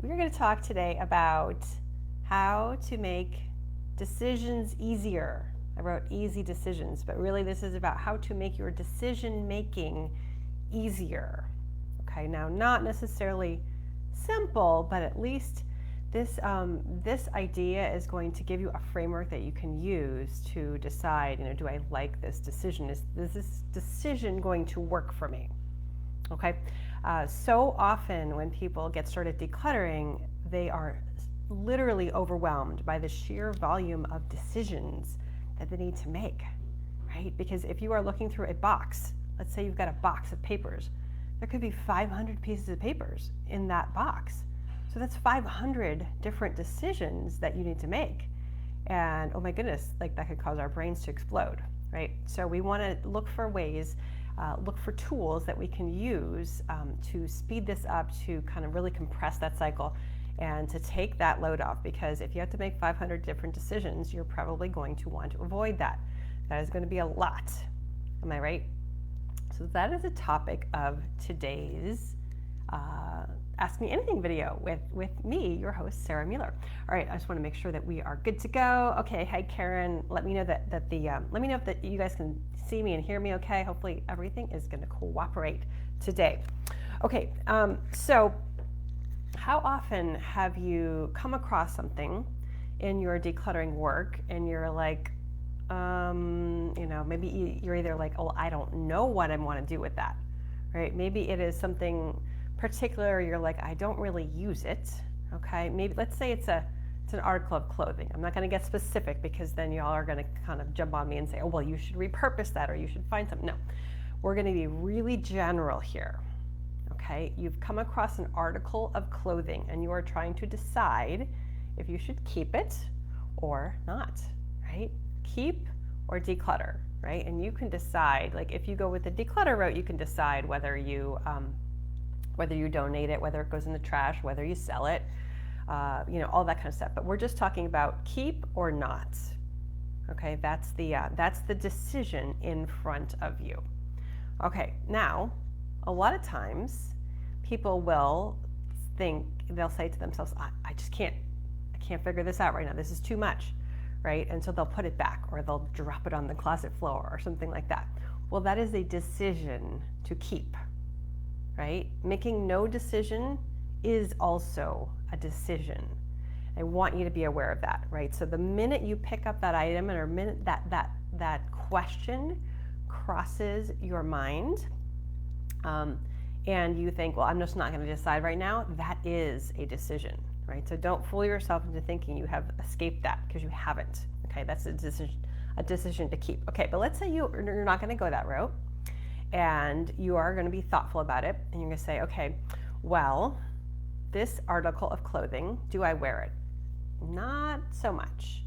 We're going to talk today about how to make decisions easier. I wrote easy decisions, but really this is about how to make your decision making easier. Okay, now not necessarily simple, but at least this idea is going to give you a framework that you can use to decide, do I like this decision? Is this decision going to work for me? Okay, so often when people get started decluttering, they are literally overwhelmed by the sheer volume of decisions that they need to make, right? Because if you are looking through a box, let's say you've got a box of papers, there could be 500 pieces of papers in that box. So that's 500 different decisions that you need to make. And oh my goodness, like that could cause our brains to explode, right? So we want to look for ways, look for tools that we can use to speed this up, to kind of really compress that cycle and to take that load off. Because if you have to make 500 different decisions, you're probably going to want to avoid that. That is going to be a lot. Am I right? So that is the topic of today's Ask Me Anything video with me, your host, Sarah Mueller. All right, I just want to make sure that we are good to go. Okay, hi Karen. Let me know let me know if you guys can see me and hear me okay. Hopefully everything is going to cooperate today. Okay, so how often have you come across something in your decluttering work and you're like, maybe you're either like, oh, I don't know what I want to do with that, right? Maybe it is something particular, you're like, I don't really use it, okay? Maybe, let's say it's an article of clothing. I'm not going to get specific because then y'all are going to kind of jump on me and say, oh, well, you should repurpose that or you should find something. No, we're going to be really general here, okay? You've come across an article of clothing and you are trying to decide if you should keep it or not, right? Keep or declutter, right? And you can decide, like if you go with the declutter route, you can decide whether you donate it, whether it goes in the trash, whether you sell it, all that kind of stuff. But we're just talking about keep or not. Okay, that's the decision in front of you. Okay, now a lot of times people will think, they'll say to themselves, I can't figure this out right now. This is too much, right? And so they'll put it back or they'll drop it on the closet floor or something like that. Well, that is a decision to keep. Right? Making no decision is also a decision. I want you to be aware of that, right? So the minute you pick up that item or minute that question crosses your mind, and you think, well, I'm just not going to decide right now, that is a decision, right? So don't fool yourself into thinking you have escaped that, because you haven't. Okay, that's a decision to keep. Okay, but let's say you're not going to go that route. And you are going to be thoughtful about it, and you're going to say, okay, well, this article of clothing, do I wear it? Not so much.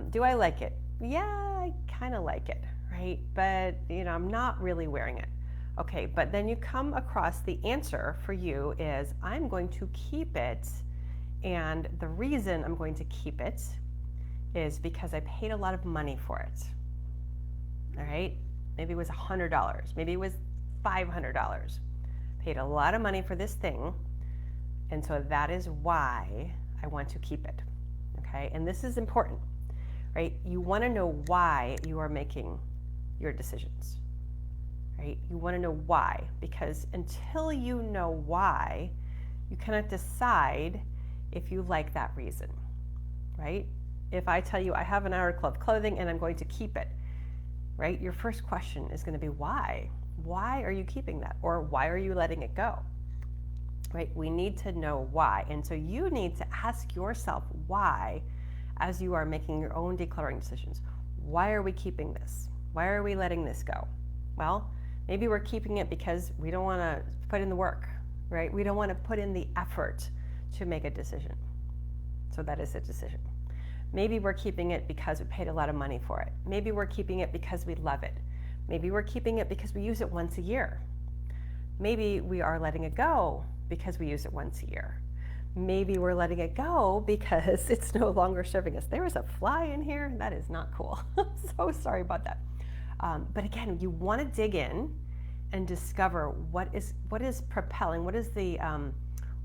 Do I like it? Yeah, I kind of like it, right? But, I'm not really wearing it. Okay, but then you come across the answer for you is, I'm going to keep it, and the reason I'm going to keep it is because I paid a lot of money for it. All right? Maybe it was $100, maybe it was $500. Paid a lot of money for this thing, and so that is why I want to keep it, okay? And this is important, right? You want to know why you are making your decisions, right? You want to know why, because until you know why, you cannot decide if you like that reason, right? If I tell you I have an article of clothing and I'm going to keep it, right? Your first question is going to be why? Why are you keeping that? Or why are you letting it go? Right? We need to know why. And so you need to ask yourself why as you are making your own decluttering decisions. Why are we keeping this? Why are we letting this go? Well, maybe we're keeping it because we don't want to put in the work, right? We don't want to put in the effort to make a decision. So that is a decision. Maybe we're keeping it because we paid a lot of money for it. Maybe we're keeping it because we love it. Maybe we're keeping it because we use it once a year. Maybe we are letting it go because we use it once a year. Maybe we're letting it go because it's no longer serving us. There is a fly in here. That is not cool. So sorry about that. But again, you want to dig in and discover what is propelling, what is the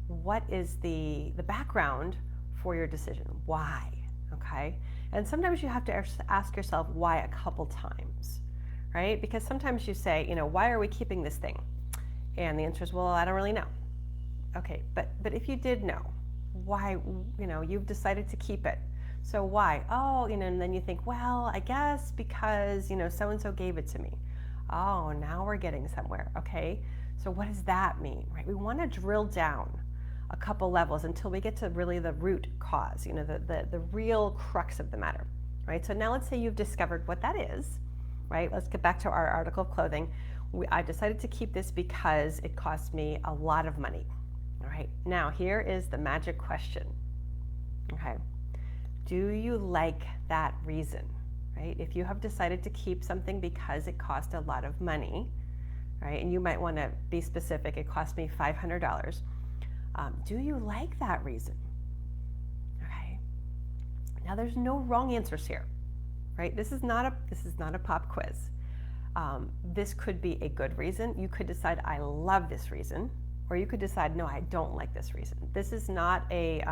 what is the background for your decision? Why? Okay? And sometimes you have to ask yourself why a couple times, right? Because sometimes you say, why are we keeping this thing? And the answer is, well, I don't really know. Okay, but if you did know, why, you've decided to keep it. So why? Oh, and then you think, well, I guess because, so-and-so gave it to me. Oh, now we're getting somewhere, okay? So what does that mean, right? We want to drill down a couple levels until we get to really the root cause, the real crux of the matter, right? So now let's say you've discovered what that is, right? Let's get back to our article of clothing. I decided to keep this because it cost me a lot of money. All right, now here is the magic question. Okay, do you like that reason, right? If you have decided to keep something because it cost a lot of money, right, and you might want to be specific, it cost me $500. Do you like that reason? Okay, now there's no wrong answers here, right? This is not a pop quiz. This could be a good reason. You could decide I love this reason, or you could decide no, I don't like this reason. This is not a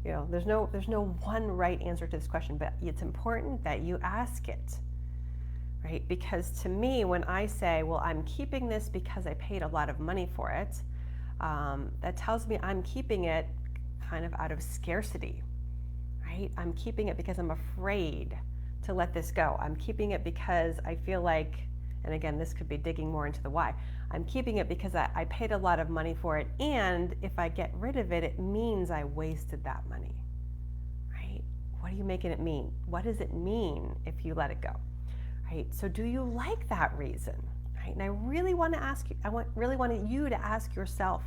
there's no one right answer to this question, but it's important that you ask it, right? Because to me, when I say, well, I'm keeping this because I paid a lot of money for it, that tells me I'm keeping it kind of out of scarcity, right? I'm keeping it because I'm afraid to let this go. I'm keeping it because I feel like, and again, this could be digging more into the why. I'm keeping it because I paid a lot of money for it, and if I get rid of it, it means I wasted that money, right? What are you making it mean? What does it mean if you let it go, right? So do you like that reason, right? And I really want to ask you, really wanted you to ask yourself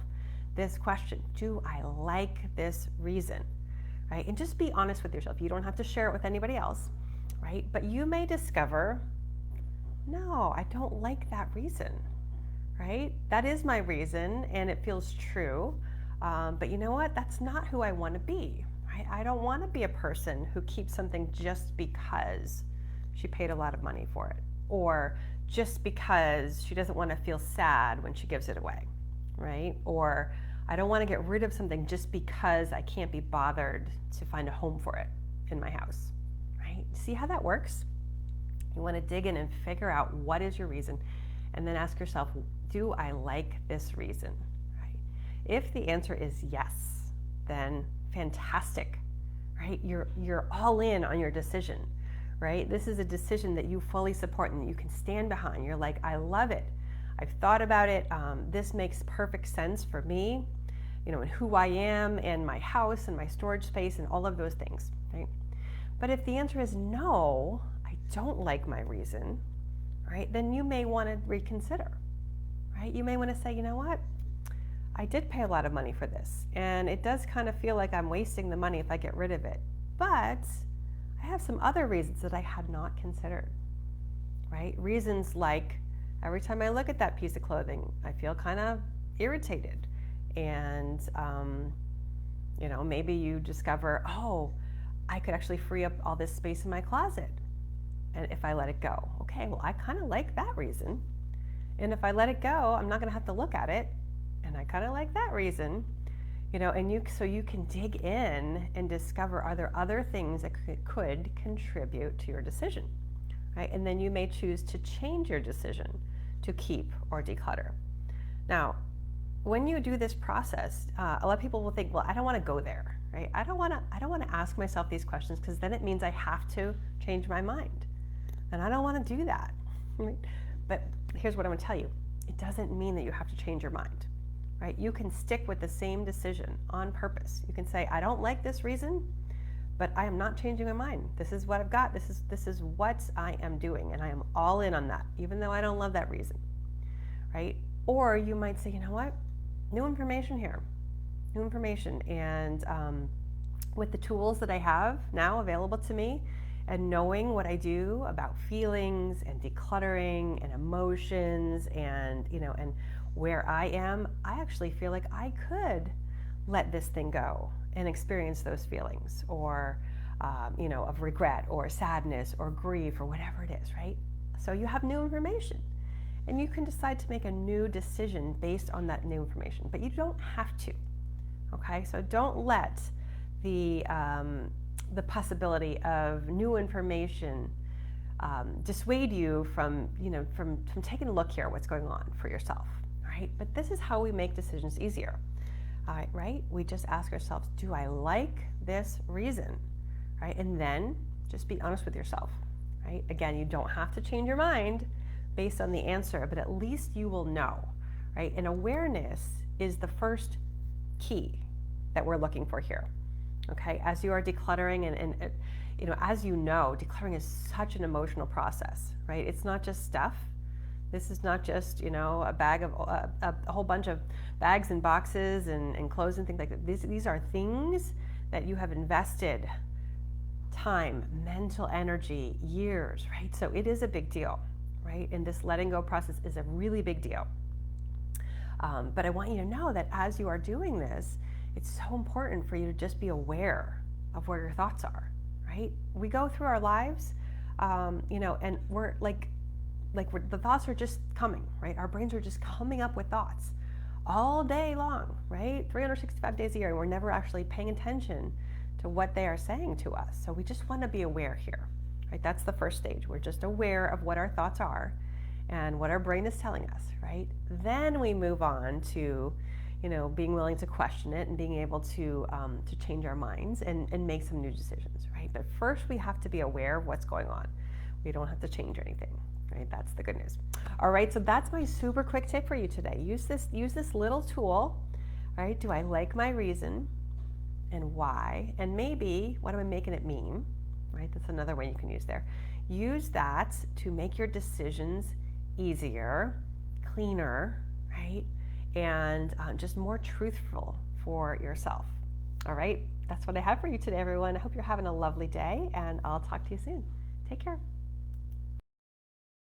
this question. Do I like this reason, right? And just be honest with yourself. You don't have to share it with anybody else, right? But you may discover, no, I don't like that reason, right? That is my reason and it feels true. But you know what? That's not who I want to be, right? I don't want to be a person who keeps something just because she paid a lot of money for it, or just because she doesn't want to feel sad when she gives it away, right? Or I don't want to get rid of something just because I can't be bothered to find a home for it in my house, right? See how that works? You want to dig in and figure out what is your reason, and then ask yourself, do I like this reason? Right? If the answer is yes, then fantastic, right? You're all in on your decision, right? This is a decision that you fully support and you can stand behind. You're like, I love it. I've thought about it. This makes perfect sense for me, and who I am and my house and my storage space and all of those things, right? But if the answer is no, I don't like my reason, right? Then you may want to reconsider, right? You may want to say, you know what? I did pay a lot of money for this, and it does kind of feel like I'm wasting the money if I get rid of it. But I have some other reasons that I had not considered, right? Reasons like every time I look at that piece of clothing, I feel kind of irritated. And, maybe you discover, oh, I could actually free up all this space in my closet. And if I let it go, okay, well, I kind of like that reason. And if I let it go, I'm not going to have to look at it. And I kind of like that reason, and so you can dig in and discover, are there other things that could contribute to your decision, right? And then you may choose to change your decision to keep or declutter. Now, when you do this process, a lot of people will think, well, I don't want to go there, right? I don't want to ask myself these questions because then it means I have to change my mind. And I don't want to do that, right? But here's what I'm going to tell you. It doesn't mean that you have to change your mind, right? You can stick with the same decision on purpose. You can say, I don't like this reason, but I am not changing my mind. This is what I've got. This is what I am doing, and I am all in on that, even though I don't love that reason, right? Or you might say, you know what? New information here, new information. And with the tools that I have now available to me, and knowing what I do about feelings and decluttering and emotions and, and where I am, I actually feel like I could let this thing go and experience those feelings or, of regret or sadness or grief or whatever it is, right? So you have new information and you can decide to make a new decision based on that new information, but you don't have to, Okay, so don't let the possibility of new information dissuade you from, from taking a look here at what's going on for yourself, right? But this is how we make decisions easier, right? We just ask ourselves, do I like this reason, right? And then just be honest with yourself, right? Again, you don't have to change your mind based on the answer, but at least you will know, right? And awareness is the first key that we're looking for here, okay? As you are decluttering and as you know, decluttering is such an emotional process, right? It's not just stuff. This is not just, a bag of a whole bunch of bags and boxes and clothes and things like that. These are things that you have invested time, mental energy, years, right? So it is a big deal, right? And this letting go process is a really big deal. But I want you to know that as you are doing this, it's so important for you to just be aware of where your thoughts are, right? We go through our lives, and we're the thoughts are just coming, right? Our brains are just coming up with thoughts all day long, right? 365 days a year, and we're never actually paying attention to what they are saying to us. So we just want to be aware here, right? That's the first stage. We're just aware of what our thoughts are and what our brain is telling us, right? Then we move on to, being willing to question it and being able to change our minds and make some new decisions, right? But first we have to be aware of what's going on. We don't have to change anything, right? That's the good news. All right, so that's my super quick tip for you today. Use this little tool, right? Do I like my reason and why? And maybe what am I making it mean, right? That's another way you can use there. Use that to make your decisions easier, cleaner, right? And just more truthful for yourself. All right, that's what I have for you today, everyone. I hope you're having a lovely day, and I'll talk to you soon. Take care.